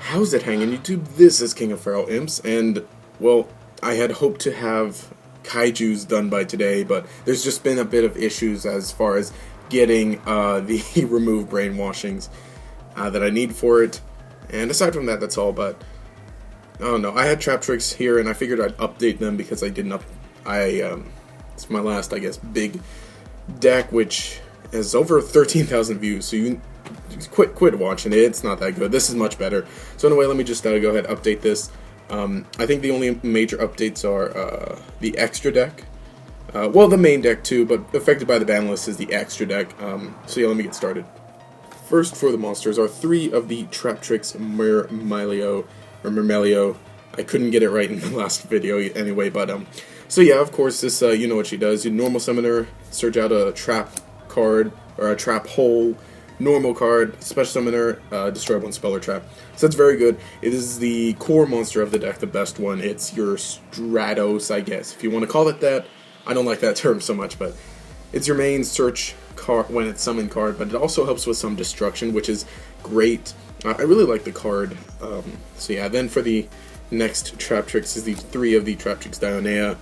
How's it hanging, YouTube? This is King of Feral Imps, and, well, I had hoped to have kaijus done by today, but there's just been a bit of issues as far as getting the remove brainwashings that I need for it, and aside from that, that's all. But I don't know, I had Traptrix here, and I figured I'd update them because I didn't it's my last, I guess, big deck, which has over 13,000 views, so you quit watching it. It's not that good. This is much better. So anyway, let me just go ahead and update this. I think the only major updates are the extra deck. Well, the main deck too, but affected by the ban list is the extra deck. So yeah, let me get started. First for the monsters are 3 of the Traptrix Mermelio. I couldn't get it right in the last video anyway, but so yeah, of course, this you know what she does. You normal summoner, search out a trap card or a trap hole. Normal card, special summoner, destroy 1 spell or trap. So that's very good. It is the core monster of the deck, the best one. It's your Stratos, I guess, if you want to call it that. I don't like that term so much, but it's your main search card when it's summoned card, but it also helps with some destruction, which is great. I really like the card. So yeah, then for the next Traptrix is the 3 of the Traptrix Dionea.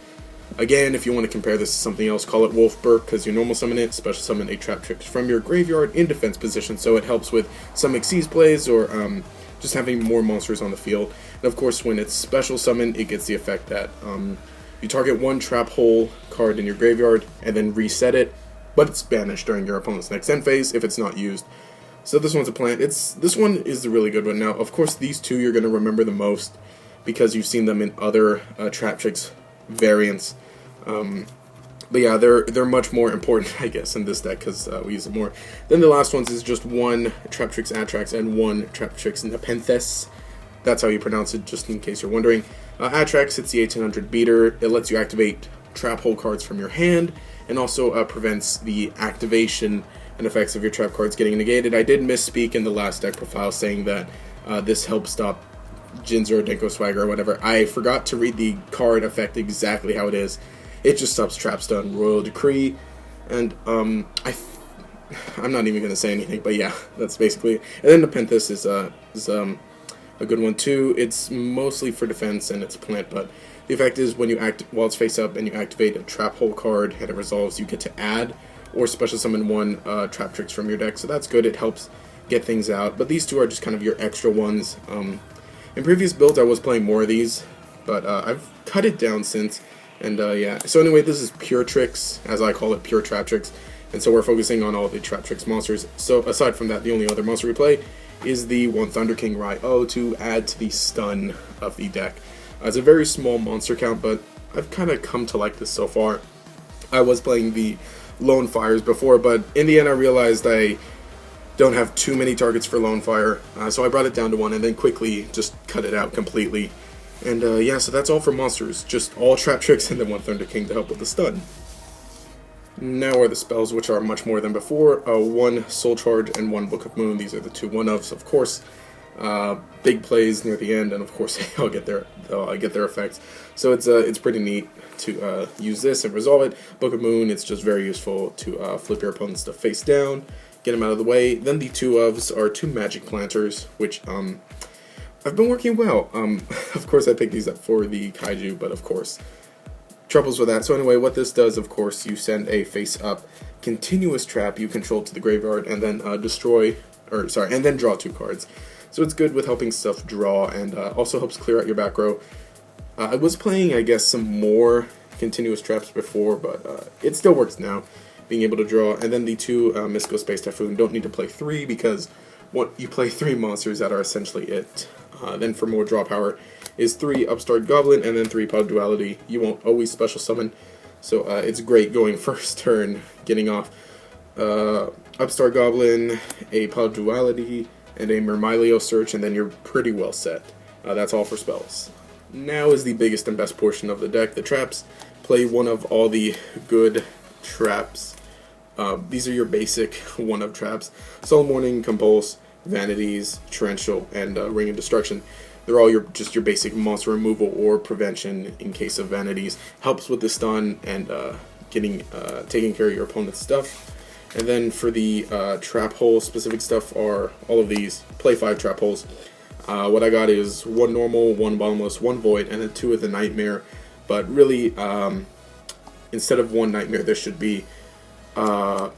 Again, if you want to compare this to something else, call it Wolfberg, because you normal summon it, special summon a Traptrix from your graveyard in defense position, so it helps with some Xyz plays or just having more monsters on the field. And of course, when it's special summon, it gets the effect that you target 1 trap hole card in your graveyard and then reset it, but it's banished during your opponent's next end phase if it's not used. So this one's a plant. This one is the really good one. Now, of course, these 2 you're going to remember the most because you've seen them in other Traptrix variants. But yeah, they're much more important, I guess, in this deck because we use it more. Then the last ones is just 1 Traptrix Atrax and 1 Traptrix Nepenthes. That's how you pronounce it, just in case you're wondering. Atrax, it's the 1800 beater. It lets you activate trap hole cards from your hand, and also prevents the activation and effects of your trap cards getting negated. I did misspeak in the last deck profile saying that this helps stop Jinzo or Denko Swagger or whatever. I forgot to read the card effect exactly how it is. It just stops Trap Stun, Royal Decree, and I'm not even going to say anything, but yeah, that's basically it. And then the Nepenthes is a good one too. It's mostly for defense and it's plant, but the effect is when you while it's face up and you activate a trap hole card and it resolves, you get to add or special summon 1 Traptrix from your deck, so that's good. It helps get things out, but these 2 are just kind of your extra ones. In previous builds, I was playing more of these, but I've cut it down since. And yeah, so anyway, this is Pure Tricks, as I call it, Pure Traptrix. And so we're focusing on all the Traptrix monsters. So aside from that, the only other monster we play is the 1 Thunder King YuGiOh to add to the stun of the deck. It's a very small monster count, but I've kind of come to like this so far. I was playing the Lone Fires before, but in the end I realized I don't have too many targets for Lone Fire, so I brought it down to 1 and then quickly just cut it out completely. And yeah, so that's all for monsters, just all Traptrix and then 1 Thunder King to help with the stun. Now are the spells, which are much more than before. 1 Soul Charge and 1 Book of Moon. These are the 2 1-ofs, of course. Big plays near the end, and of course they'll get their effects. So it's pretty neat to use this and resolve it. Book of Moon, it's just very useful to flip your opponent's stuff face down, get them out of the way. Then the 2 ofs are 2 Magic Planters, which have been working well. Of course I picked these up for the kaiju, but of course troubles with that. So anyway, what this does, of course, you send a face-up continuous trap you control to the graveyard, and then and then draw 2 cards. So it's good with helping stuff draw, and also helps clear out your back row. I was playing, I guess, some more continuous traps before, but it still works now, being able to draw. And then the 2 Mystical Space Typhoon don't need to play 3 because you play 3 monsters that are essentially it. Then for more draw power is 3 Upstart Goblin and then 3 Pot of Duality. You won't always special summon, so it's great going first turn, getting off Upstart Goblin, a Pot of Duality, and a Mermelio Search, and then you're pretty well set. That's all for spells. Now is the biggest and best portion of the deck, the traps. Play 1 of all the good traps. These are your basic 1-of traps. Solemn Warning, Compulse, Vanities, Torrential, and Ring of Destruction. They're all your basic monster removal or prevention in case of Vanities. Helps with the stun and taking care of your opponent's stuff. And then for the trap hole specific stuff are all of these. Play 5 trap holes. What I got is 1 normal, 1 bottomless, 1 void, and then 2 of the nightmare. But really, instead of 1 nightmare, there should be, what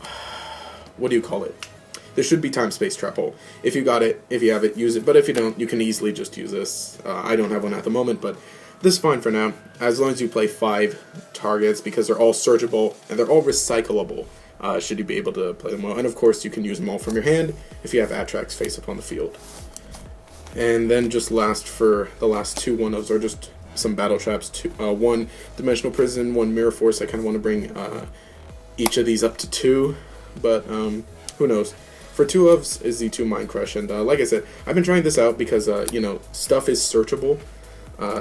do you call it? There should be time space trap hole. If you got it, if you have it, use it. But if you don't, you can easily just use this. I don't have one at the moment, but this is fine for now, as long as you play 5 targets, because they're all searchable and they're all recyclable. Should you be able to play them well. And of course, you can use them all from your hand if you have Traptrix face up on the field. And then just last for the last 2 1-ofs are just some battle traps. 1 Dimensional Prison, 1 Mirror Force. I kind of want to bring each of these up to 2, but who knows. For 2-ofs is the 2 Mind Crush, and like I said, I've been trying this out because, you know, stuff is searchable.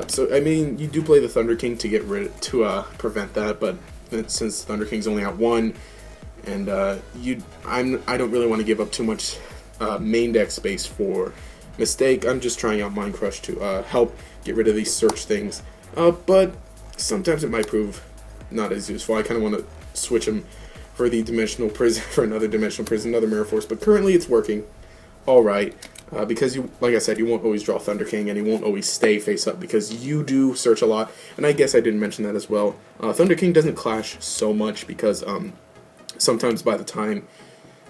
So, I mean, you do play the Thunder King to prevent that, but since Thunder King's only at 1, and I don't really want to give up too much main deck space for Mistake. I'm just trying out Mind Crush to help get rid of these search things, but sometimes it might prove not as useful. I kind of want to switch them for the Dimensional Prison, for another Dimensional Prison, another Mirror Force, but currently it's working alright, because you, like I said, you won't always draw Thunder King, and he won't always stay face up, because you do search a lot, and I guess I didn't mention that as well. Thunder King doesn't clash so much, because sometimes by the time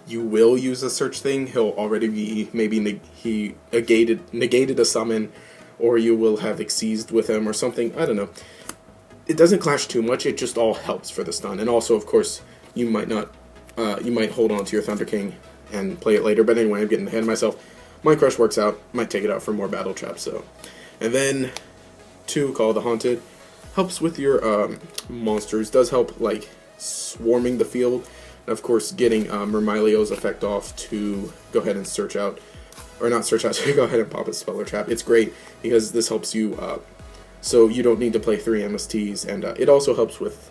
you will use a search thing, he'll already be, maybe he negated a summon, or you will have exceeded with him or something, I don't know. It doesn't clash too much, it just all helps for the stun, and also, of course, you might not, you might hold on to your Thunder King and play it later, but anyway, I'm getting ahead of myself. Mind Crush works out, might take it out for more battle traps, so. And then, 2, Call of the Haunted, helps with your monsters, does help, like, swarming the field, and of course, getting Mermilio's effect off to go ahead and search out, or not search out, to go ahead and pop a spell or trap. It's great, because this helps you, so you don't need to play 3 MSTs, and it also helps with,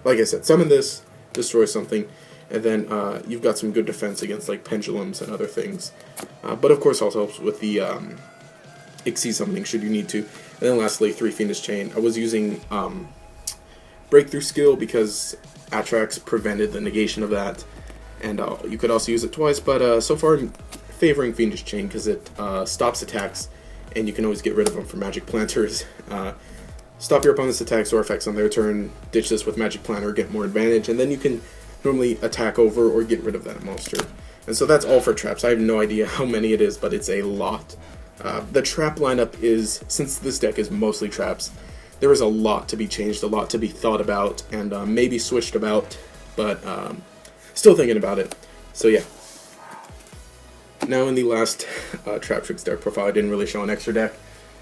like I said, summon this, destroy something, and then you've got some good defense against like pendulums and other things. But of course also helps with the Exceed summoning should you need to. And then lastly, 3 Fiendish Chain. I was using Breakthrough Skill because Atrax prevented the negation of that, and you could also use it twice, but so far I'm favoring Fiendish Chain because it stops attacks, and you can always get rid of them for Magic Planters. Stop your opponent's attacks or effects on their turn, ditch this with Magic Planter, get more advantage, and then you can normally attack over or get rid of that monster. And so that's all for traps. I have no idea how many it is, but it's a lot. The trap lineup is, since this deck is mostly traps, there is a lot to be changed, a lot to be thought about, and maybe switched about, but still thinking about it. So yeah. Now in the last Traptrix deck profile, I didn't really show an extra deck,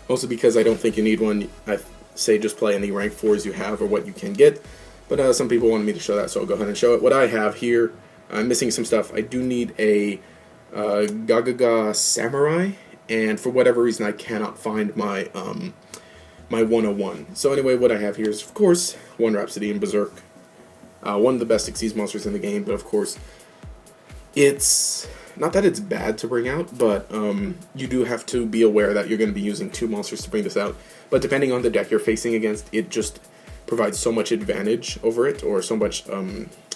mostly because I don't think you need one. I say just play any rank 4s you have or what you can get, but some people wanted me to show that, so I'll go ahead and show it. What I have here, I'm missing some stuff. I do need a Gagaga Samurai, and for whatever reason I cannot find my my 101. So anyway, what I have here is, of course, 1 Rhapsody and Berserk. One of the best Exceed monsters in the game, but of course, it's not that it's bad to bring out, but you do have to be aware that you're going to be using 2 monsters to bring this out. But depending on the deck you're facing against, it just provides so much advantage over it, or so much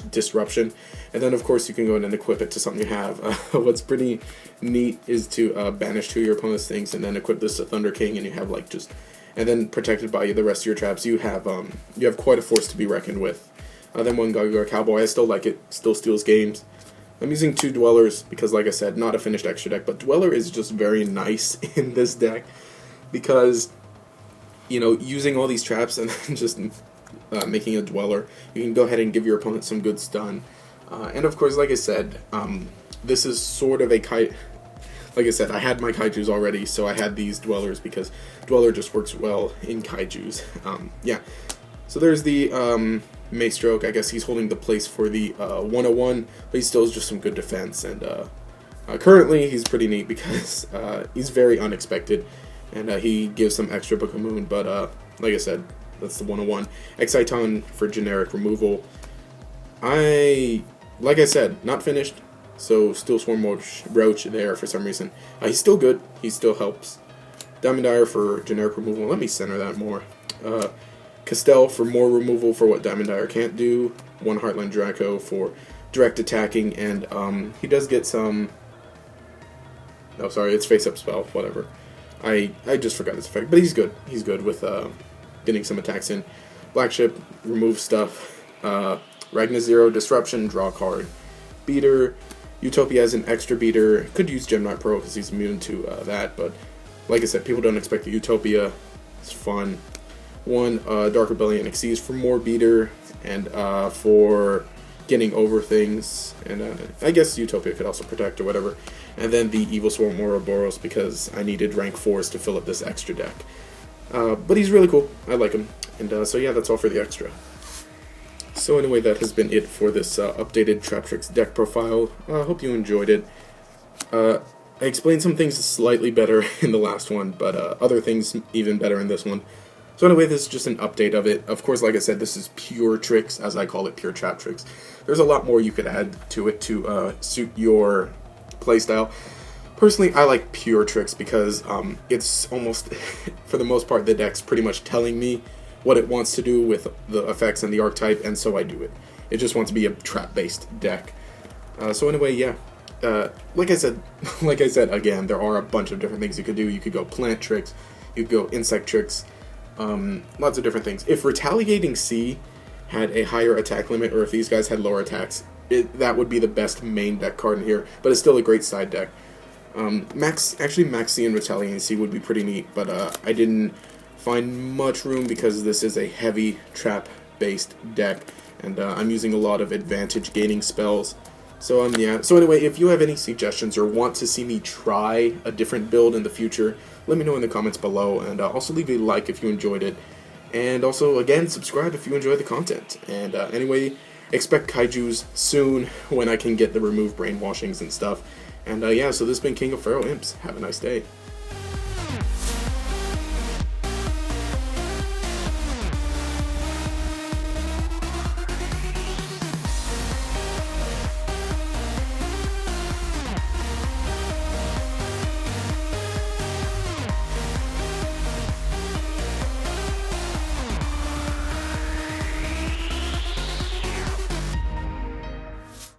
disruption. And then of course you can go ahead and equip it to something you have. What's pretty neat is to banish 2 of your opponent's things, and then equip this to Thunder King, and you have like just, and then protected by the rest of your traps, you have quite a force to be reckoned with. Then 1 Gagaga Cowboy, I still like it, still steals games. I'm using 2 Dwellers because, like I said, not a finished extra deck, but Dweller is just very nice in this deck because, you know, using all these traps and then just making a Dweller, you can go ahead and give your opponent some good stun. And of course, like I said, this is sort of a like I said, I had my Kaijus already, so I had these Dwellers because Dweller just works well in Kaijus. Yeah, so there's the Maestroke. I guess he's holding the place for the 101, but he still has just some good defense, and currently he's pretty neat because he's very unexpected, and he gives some extra Book of Moon, but like I said, that's the 101. Exciton for generic removal. Like I said, not finished, so still Swarm Roach there for some reason. He's still good, he still helps. Diamond Dire for generic removal, let me center that more. Castell for more removal for what Diamond Dire can't do. 1 Heartland Draco for direct attacking, and he does get some... Oh, sorry, it's face-up spell, whatever. I just forgot his effect, but he's good. He's good with getting some attacks in. Black Ship, remove stuff. Ragna Zero, Disruption, draw a card. Beater, Utopia as an extra beater. Could use Gemini Pro because he's immune to that, but like I said, people don't expect the Utopia. It's fun. One, Dark Rebellion Exceeds for more beater and for getting over things, and I guess Utopia could also protect or whatever. And then the Evil Swarm Ouroboros because I needed rank 4s to fill up this extra deck. But he's really cool. I like him. And so yeah, that's all for the extra. So anyway, that has been it for this updated Traptrix deck profile. I hope you enjoyed it. I explained some things slightly better in the last one, but other things even better in this one. So anyway, this is just an update of it. Of course, like I said, this is pure tricks, as I call it, pure Traptrix. There's a lot more you could add to it to suit your playstyle. Personally, I like pure tricks because it's almost, for the most part, the deck's pretty much telling me what it wants to do with the effects and the archetype, and so I do it. It just wants to be a trap-based deck. So anyway, yeah. Like I said again, there are a bunch of different things you could do. You could go plant tricks, you could go insect tricks, lots of different things. If Retaliating Sea had a higher attack limit, or if these guys had lower attacks, that would be the best main deck card in here, but it's still a great side deck. Max Sea and Retaliating Sea would be pretty neat, but I didn't find much room because this is a heavy trap-based deck, and I'm using a lot of advantage gaining spells. So yeah. So anyway, if you have any suggestions or want to see me try a different build in the future, let me know in the comments below, and also leave a like if you enjoyed it, and also again subscribe if you enjoy the content. And anyway, expect kaijus soon when I can get the remove brainwashings and stuff. And yeah, so this has been King of Feral Imps. Have a nice day.